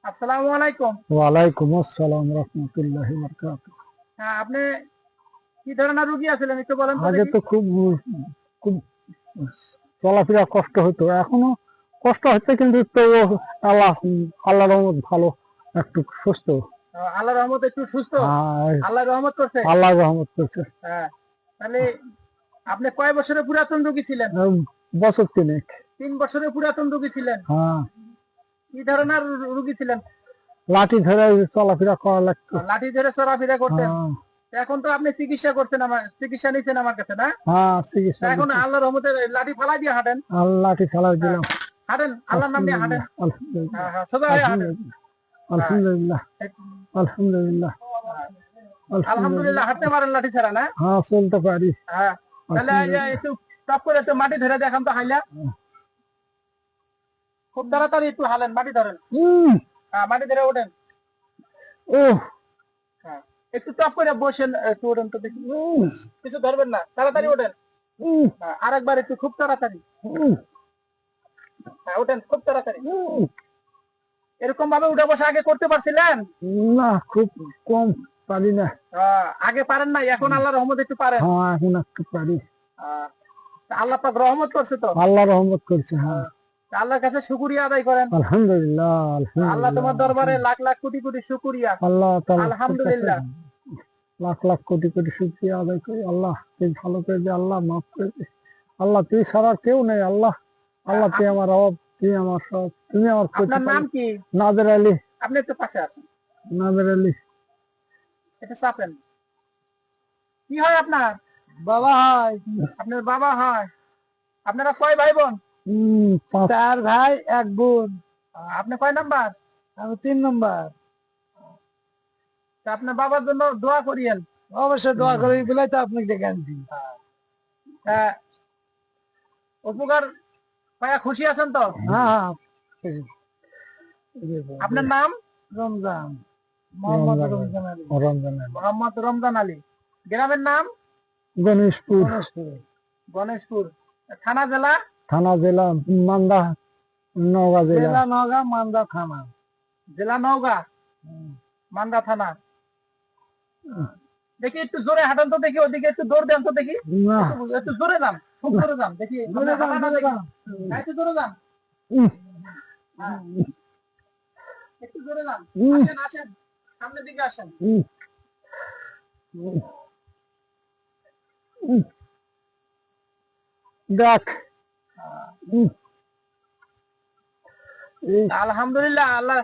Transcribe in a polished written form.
আসসালামু আলাইকুম। ওয়ালাইকুম আসসালাম রাহমাতুল্লাহি ওয়া বারাকাতুহু। হ্যাঁ, আপনি কি ধরনের রোগী আছিলেন একটু বলেন তো আগে দেখি। তো খুব চলাফেরা কষ্ট হতো, এখনো কষ্ট হচ্ছে, কিন্তু তো আল্লাহ আল্লাহর রহমত ভালো, একটু সুস্থ। আল্লাহর রহমতে একটু সুস্থ। আর আল্লাহর রহমত করছে। আল্লাহর রহমত করছে। হ্যাঁ, তাহলে আপনি কয় বছরের পুরাতন রোগী ছিলেন? বছর তিনেক। 3 বছরের পুরাতন রোগী ছিলেন। হ্যাঁ, কি ধরনের রোগী ছিলেন? লাঠি ধরে চলাফেরা করা লাগতো। লাঠি ধরে চলাফেরা করতেন। হ্যাঁ, এখন তো আপনি চিকিৎসা করছেন, চিকিৎসা নিচ্ছেন আমার কাছে, না? হ্যাঁ, চিকিৎসা এখন দিচ্ছে। আল্লাহর রহমতে লাঠি ফালাই দিয়ে হাঁটেন। লাঠি চালাই হ্যাঁ, দিলাম। হাঁটেন, আল্লাহর নাম নিয়ে হাঁটেন। আলহামদুলিল্লাহ, আলহামদুলিল্লাহ, হ্যাঁ হ্যাঁ, সোজা হয়ে হাঁটেন। হ্যাঁ, আলহামদুলিল্লাহ, আলহামদুলিল্লাহ, আলহামদুলিল্লাহ, হাঁটতে পারেন লাঠি ছাড়া, না? হ্যাঁ, চলতে পারি। হ্যাঁ, তাহলে এই যে একটু টপ করে একটু মাটি ধরে দেখান তো হাইলা। খুব তাড়াতাড়ি একটু হালেন, মাটি ধরেন। হ্যাঁ, মাটি ধরে ওঠেন। ও, হ্যাঁ, একটু টপ করে বসেন, একটু ওঠেন তো দেখি। কিছু ধরবেন না, তাড়াতাড়ি ওঠেন। হ্যাঁ, আরেকবার একটু খুব তাড়াতাড়ি। হ্যাঁ, ওঠেন খুব তাড়াতাড়ি। এরকম ভাবে উঠে বসে আগে করতে পারছিলেন? না, খুব কম পারি না। আগে পারেন না, এখন আল্লাহর রহমত একটু পারেন। হ্যাঁ, এখন একটু পারি। আহ, আল্লাহ পাক রহমত করছে তো। আল্লাহ রহমত করছে। হ্যাঁ, আল্লাহর কাছে শুকরিয়া আদায় করেন। আলহামদুলিল্লাহ, আল্লাহ তোমার দরবারে আলহামদুলিল্লাহ। লাখ লাখ কোটি কোটি শুকরিয়া। আল্লাহ তাআলার কাছে আলহামদুলিল্লাহ। লাখ লাখ কোটি কোটি শুকরিয়া আদায় করি। আল্লাহ তুই ভালো করে দে, আল্লাহ মাফ করে দে। আল্লাহ তুই ছাড়া কেউ নেই। আল্লাহ, আল্লাহ তুই আমার রব, তুই আমার সব, তুমি আমার আপনার নাম কি? নাদের আলী। আপনি একটু পাশে আসেন, নাদের আলী। একটু চাপেন। কি হয় আপনার? বাবা হয়। আপনার বাবা হয়। আপনারা কয় ভাই বোন? 4 ভাই 1 বোন। আপনি কয় নাম্বার? আমি 3 নম্বর। তা আপনার বাবার জন্য দোয়া করিয়েন। অবশ্যই দোয়া করি বলেই তো আপনাকে ডেকে আনছি। তা উপকার পায়া খুশি আছেন তো? হ্যাঁ, আপনার নাম? রমজান, মোহাম্মদ রমজান আলী। রমজান আলী। মোহাম্মদ রমজান আলী। গ্রামের নাম? গণেশপুর। গণেশপুর। থানা জেলা? থানা জেলা মান্দা, নওগাঁ জেলা। জেলা নওগাঁ, মান্দা থানা। জেলা নওগাঁ, মান্দা থানা। দেখি একটু জোরে হাঁটান তো দেখি, ওদিকে একটু দৌড় দেন তো দেখি। না, একটু জোরে যান, খুব জোরে যান দেখি। জোরে যান, হাঁটাটা জোরে দেখি। যান। হ্যাঁ, একটু জোরে যান। হ্যাঁ, একটু জোরে যান। আসেন আসেন, সামনের দিকে আসেন। দেখ, আলহামদুলিল্লাহ, আল্লাহ